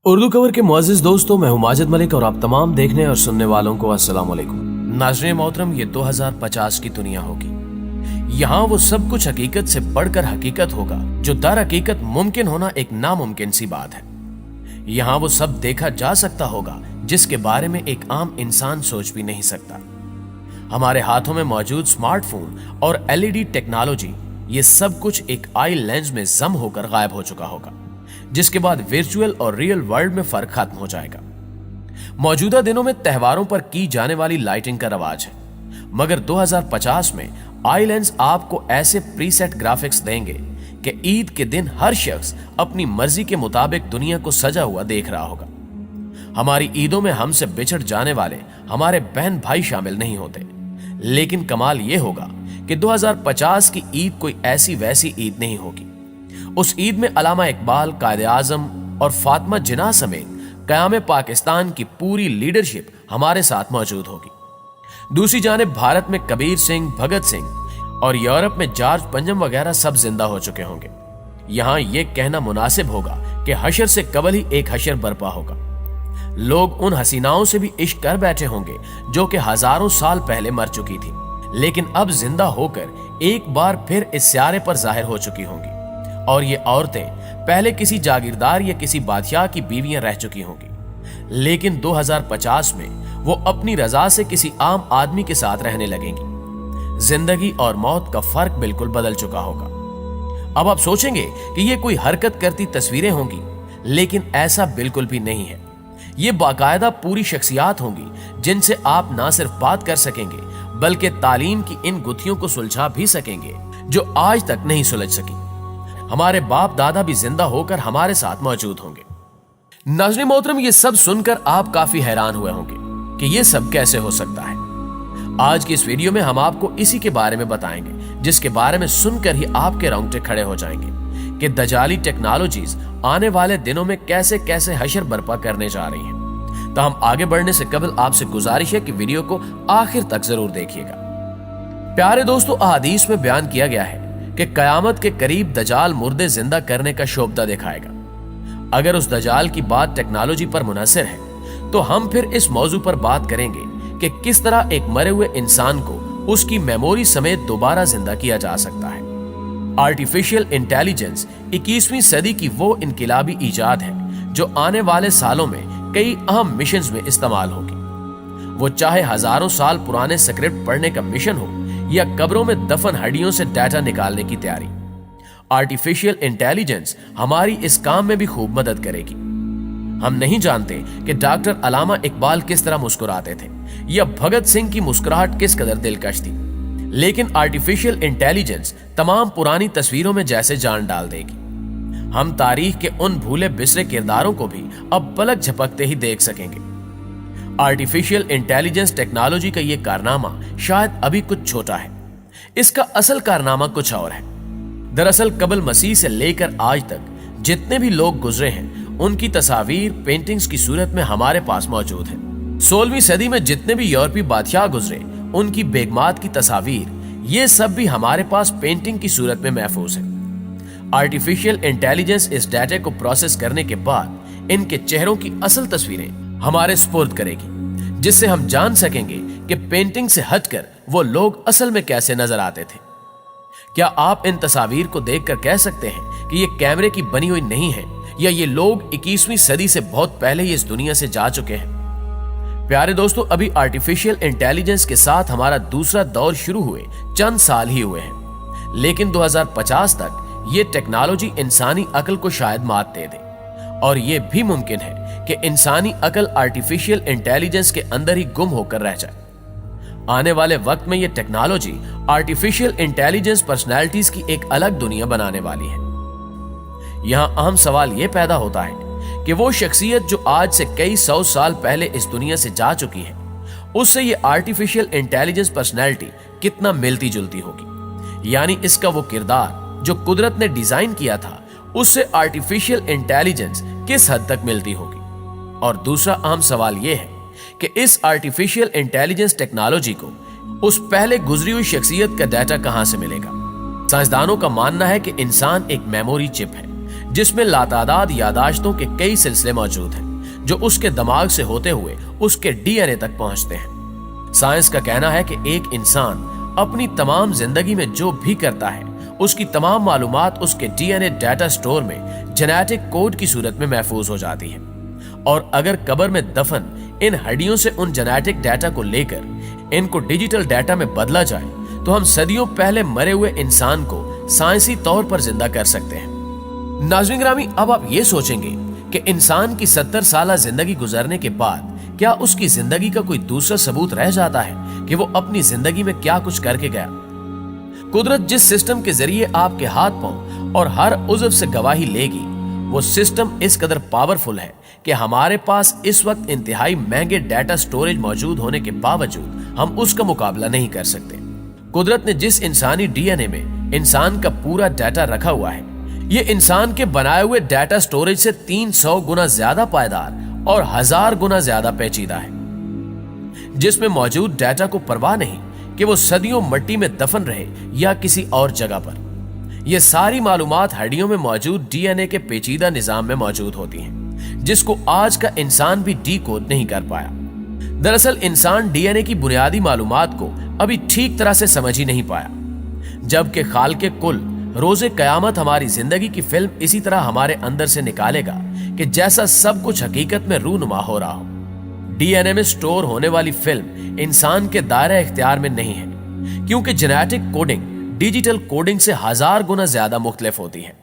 Urdu cover के मुअज़्ज़िज़ दोस्तों, मैं हूं माजिद मलिक और आप तमाम देखने और सुनने वालों को अस्सलाम वालेकुम। नाज़रीन मोहतरम, ये 2050 की दुनिया होगी। यहाँ वो सब कुछ हकीकत से बढ़कर हकीकत होगा जो दर हकीकत मुमकिन होना एक नामुमकिन सी बात है। यहाँ वो सब देखा जा सकता होगा जिसके बारे में एक आम इंसान सोच भी नहीं सकता। हमारे हाथों में मौजूद स्मार्टफोन और एलईडी टेक्नोलॉजी, ये सब कुछ एक आई लेंस में जम होकर गायब हो चुका होगा, जिसके बाद वर्चुअल और रियल वर्ल्ड में फर्क खत्म हो जाएगा। मौजूदा दिनों में त्योहारों पर की जाने वाली लाइटिंग का रवाज है, मगर 2050 में आई लेंस आपको ऐसे प्रीसेट ग्राफिक्स देंगे कि ईद के दिन हर शख्स अपनी मर्जी के मुताबिक दुनिया को सजा हुआ देख रहा होगा। हमारी ईदों में हमसे बिछड़ जाने वाले हमारे बहन भाई शामिल नहीं होते, लेकिन कमाल यह होगा कि 2050 की ईद कोई ऐसी वैसी ईद नहीं होगी। उस ईद में अलामा इकबाल, कायदे आजम और फातिमा जिन्ना समेत क़याम पाकिस्तान की पूरी लीडरशिप हमारे साथ मौजूद होगी। दूसरी जानिब भारत में कबीर सिंह, भगत सिंह और यूरोप में जॉर्ज पंजम वगैरह सब जिंदा हो चुके होंगे। यहां यह कहना मुनासिब होगा कि हशर से कबल ही एक हशर बर्पा होगा। लोग उन हसीनाओं से भी इश्क कर बैठे होंगे जो कि हजारों साल पहले मर चुकी थी, लेकिन अब जिंदा होकर एक बार फिर इस स्यारे पर जाहिर हो चुकी होंगी। और ये औरतें पहले किसी जागीरदार या किसी बादशाह की बीवियां रह चुकी होंगी, लेकिन 2050 में वो अपनी रजा से किसी आम आदमी के साथ रहने लगेंगी। जिंदगी और मौत का फर्क बिल्कुल बदल चुका होगा। अब आप सोचेंगे कि ये कोई हरकत करती तस्वीरें होंगी, लेकिन ऐसा बिल्कुल भी नहीं है। ये बाकायदा पूरी शख्सियात होंगी जिनसे आप ना सिर्फ बात कर सकेंगे बल्कि तालीम की इन गुत्थियों को सुलझा भी सकेंगे जो आज तक नहीं सुलझ सकी। हमारे बाप दादा भी जिंदा होकर हमारे साथ मौजूद होंगे। नाज़रीन मोहतरम, ये सब सुनकर आप काफी हैरान हुए होंगे कि ये सब कैसे हो सकता है। आज की इस वीडियो में हम आपको इसी के बारे में बताएंगे, जिसके बारे में सुनकर ही आपके रोंगटे खड़े हो जाएंगे कि दजाली टेक्नोलॉजीज आने वाले दिनों में कैसे कैसे हशर बर्पा करने जा रही हैं। तो हम आगे बढ़ने से कबल आपसे गुजारिश है कि वीडियो को आखिर तक जरूर देखिएगा। प्यारे दोस्तों, अहादीस में बयान किया गया है कि कयामत के करीब दजाल मुर्दे जिंदा करने का शोबदा दिखाएगा। अगर उस दजाल की बात टेक्नोलॉजी पर मुनहसर है तो हम फिर इस मौजू पर बात करेंगे कि किस तरह एक मरे हुए इंसान को उसकी मेमोरी समेत दोबारा जिंदा किया जा सकता है। आर्टिफिशियल इंटेलिजेंस 21वीं सदी की वो इनकिलाबी इजाद है जो आने वाले सालों में कई अहम मिशंस में इस्तेमाल होगी। वो चाहे हजारों साल पुराने स्क्रिप्ट पढ़ने का मिशन हो या कब्रों में दफन हड्डियों से डाटा निकालने की तैयारी, आर्टिफिशियल इंटेलिजेंस हमारी इस काम में भी खूब मदद करेगी। हम नहीं जानते कि डॉक्टर अलामा इकबाल किस तरह मुस्कुराते थे या भगत सिंह की मुस्कुराहट किस कदर दिलकश थी, लेकिन आर्टिफिशियल इंटेलिजेंस तमाम पुरानी तस्वीरों में जैसे जान डाल देगी। हम तारीख के उन भूले बिसरे किरदारों को भी अब पलक झपकते ही देख सकेंगे। आर्टिफिशियल इंटेलिजेंस टेक्नोलॉजी का यह कारनामा शायद अभी कुछ छोटा है, इसका असल कारनामा कुछ और है। दरअसल कबल मसीह से लेकर आज तक जितने भी लोग गुजरे हैं उनकी तस्वीर पेंटिंग्स की सूरत में हमारे पास मौजूद है। 16वीं सदी में जितने भी यूरोपीय बादशाह गुजरे उनकी बेगमात की तस्वीर, ये सब भी हमारे पास पेंटिंग की सूरत में महफूज है। आर्टिफिशियल इंटेलिजेंस इस डाटा को प्रोसेस करने के बाद इनके चेहरों की असल तस्वीरें हमारे स्पुर्द करेगी, जिससे हम जान सकेंगे कि पेंटिंग से हटकर वो लोग असल में कैसे नजर आते थे। क्या आप इन तस्वीर को देखकर कह सकते हैं कि ये कैमरे की बनी हुई नहीं है या ये लोग 21वीं सदी से बहुत पहले ही इस दुनिया से जा चुके हैं? प्यारे दोस्तों, अभी आर्टिफिशियल इंटेलिजेंस के साथ हमारा दूसरा दौर शुरू हुए चंद साल ही हुए हैं, लेकिन 2050 तक ये टेक्नोलॉजी इंसानी अक्ल को शायद मात दे दे, और ये भी मुमकिन है कि इंसानी अकल आर्टिफिशियल इंटेलिजेंस के अंदर ही गुम होकर रह जाए। आने वाले वक्त में यह टेक्नोलॉजी आर्टिफिशियल इंटेलिजेंस पर्सनैलिटीज की एक अलग दुनिया बनाने वाली है। यहां अहम सवाल यह पैदा होता है कि वो शख्सियत जो आज से कई 100 साल पहले इस दुनिया से जा चुकी है, उससे ये आर्टिफिशियल इंटेलिजेंस पर्सनैलिटी कितना मिलती जुलती होगी। यानी इसका वो किरदार जो कुदरत ने डिजाइन किया था उससे आर्टिफिशियल इंटेलिजेंस किस हद तक मिलती होगी। और दूसरा अहम सवाल यह है कि इस आर्टिफिशियल इंटेलिजेंस टेक्नोलॉजी को उस पहले गुजरी हुई शख्सियत का डाटा कहां से मिलेगा। साइंसदानों का मानना है कि इंसान एक मेमोरी चिप है जिसमें लातादाद यादाश्तों के कई सिलसिले मौजूद हैं जो उसके दिमाग से होते हुए उसके डीएनए तक पहुंचते हैं। साइंस का कहना है कि एक इंसान अपनी तमाम जिंदगी में जो भी करता है उसकी तमाम मालूमात उसके डीएनए डाटा स्टोर में जेनेटिक कोड की सूरत में महफूज हो जाती है, और अगर कब्र में दफन इन हड्डियों से उन जेनेटिक डाटा को लेकर इनको डिजिटल डाटा में बदला जाए तो हम सदियों पहले मरे हुए इंसान को साइंसी तौर पर जिंदा कर सकते हैं। नाज़रीन ग्रामी, अब आप ये सोचेंगे कि इंसान की 70 साल जिंदगी गुजरने के बाद क्या उसकी जिंदगी का कोई दूसरा सबूत रह जाता है कि वो अपनी जिंदगी में क्या कुछ करके गया। कुदरत जिस सिस्टम के जरिए आपके हाथ पांव और हर उज़्व से गवाही लेगी, वो सिस्टम इस कदर पावरफुल है कि हमारे पास इस वक्त इंतहाई महंगे डाटा स्टोरेज मौजूद होने के बावजूद हम उसका मुकाबला नहीं कर सकते। कुदरत ने जिस इंसानी डीएनए में इंसान का पूरा डाटा रखा हुआ है, ये इंसान के बनाए हुए डाटा स्टोरेज से 300 गुना ज्यादा पायदार और 1000 गुना ज्यादा पेचीदा है, जिसमें मौजूद डाटा को परवाह नहीं कि वो सदियों मिट्टी में दफन रहे या किसी और जगह पर। ये सारी मालूमात हड्डियों में मौजूद डीएनए के पेचीदा निजाम में मौजूद होती हैं, जिसको आज का इंसान भी डीकोड नहीं कर पाया। दरअसल इंसान डीएनए की बुनियादी मालूमात को अभी ठीक तरह से समझ ही नहीं पाया, जबकि खालिक़े कुल रोज़े क़यामत हमारी जिंदगी की फिल्म इसी तरह हमारे अंदर से निकालेगा कि जैसा सब कुछ हकीकत में रूनुमा हो रहा हो। डीएनए में स्टोर होने वाली फिल्म इंसान के दायरे इख्तियार में नहीं है, क्योंकि जेनेटिक कोडिंग डिजिटल कोडिंग से 1000 गुना ज्यादा मुख्तलिफ होती है।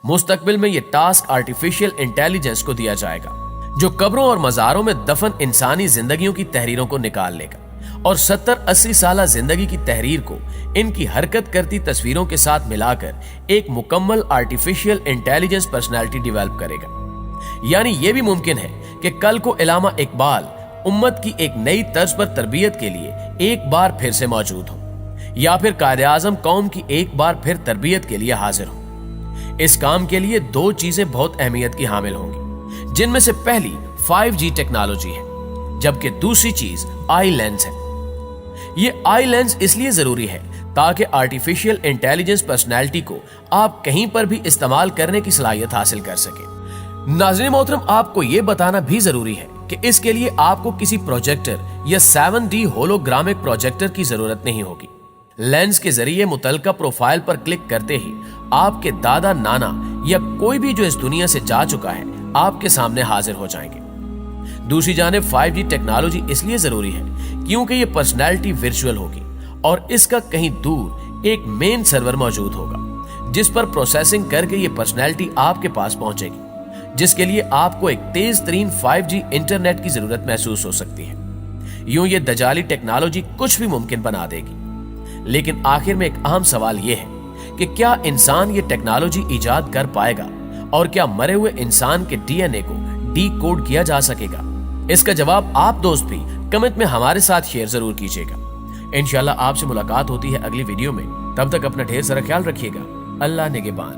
मुस्तकबिल में यह टास्क आर्टिफिशियल इंटेलिजेंस को दिया जाएगा, जो कब्रों और मज़ारों में दफन इंसानी जिंदगियों की तहरीरों को निकाल लेगा और 70-80 साल जिंदगी की तहरीर को इनकी हरकत करती तस्वीरों के साथ मिलाकर एक मुकम्मल आर्टिफिशियल इंटेलिजेंस पर्सनैलिटी डेवलप करेगा। यानी यह भी मुमकिन है कि कल को इलामा इकबाल उम्मत की एक नई तर्ज पर तरबियत के लिए एक बार फिर से मौजूद हो, या फिर कायदे आज़म कौम की एक बार फिर तरबियत के लिए हाजिर हो। इस काम के लिए 2 चीजें बहुत अहमियत की हामिल होंगी, जिनमें से पहली 5G टेक्नोलॉजी है, जबकि दूसरी चीज आई लेंस है। ये आई लेंस इसलिए जरूरी है ताकि आर्टिफिशियल इंटेलिजेंस पर्सनैलिटी को आप कहीं पर भी इस्तेमाल करने की सलाहियत हासिल कर सके। नाज़रीन मोहतरम, आपको यह बताना भी जरूरी है कि इसके लिए आपको किसी प्रोजेक्टर या 7D होलोग्रामिक प्रोजेक्टर की जरूरत नहीं होगी। लेंस के जरिए मुतलका प्रोफाइल पर क्लिक करते ही आपके दादा नाना या कोई भी जो इस दुनिया से जा चुका है आपके सामने हाजिर हो जाएंगे। दूसरी जानिब 5G टेक्नोलॉजी इसलिए जरूरी है क्योंकि ये पर्सनैलिटी वर्चुअल होगी और इसका कहीं दूर एक मेन सर्वर मौजूद होगा जिस पर प्रोसेसिंग करके ये पर्सनैलिटी आपके पास पहुंचेगी, जिसके लिए आपको एक तेज तरीन 5G इंटरनेट की जरूरत महसूस हो सकती है। यूं ये दजाली टेक्नोलॉजी कुछ भी मुमकिन बना देगी, लेकिन आखिर में एक अहम सवाल यह है कि क्या इंसान ये टेक्नोलॉजी इजाद कर पाएगा और क्या मरे हुए इंसान के डीएनए को डीकोड किया जा सकेगा? इसका जवाब आप दोस्त भी कमेंट में हमारे साथ शेयर जरूर कीजिएगा। इंशाल्लाह आपसे मुलाकात होती है अगली वीडियो में। तब तक अपना ढेर सारा ख्याल रखिएगा। अल्लाह निगहबान।